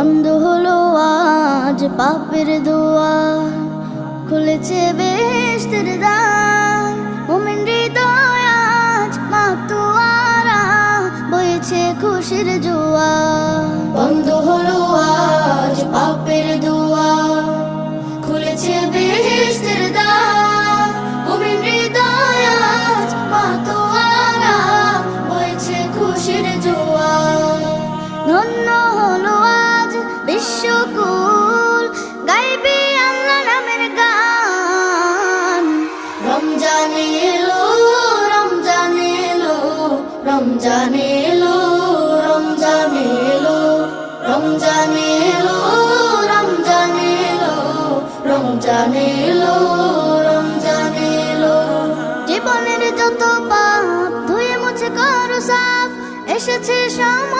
বন্ধ হলো আজ পাপের দুয়ার, খুলেছে বেহেশতের দ্বার। মুমিন হৃদয় আজ মাতোয়ারা, বইছে খুশির জোয়ার। বন্ধ হলো আজ পাপের দুয়ার, খুলেছে বেহেশতের দ্বার। মুমিন হৃদয় আজ মাতোয়ারা, বইছে খুশির জোয়ার। ধন্য হলো আজ বিশ্বকুল, গাইবে আল্লাহ নামের গান। রমজান এলো, রমজান এলো, রমজান এলো, রমজান এলো, রমজান এলো, রমজান এলো, রমজান এলো, রমজান এলো। জীবনের যত পাপ ধুয়ে মুছে করো সাফ, এসেছে সময়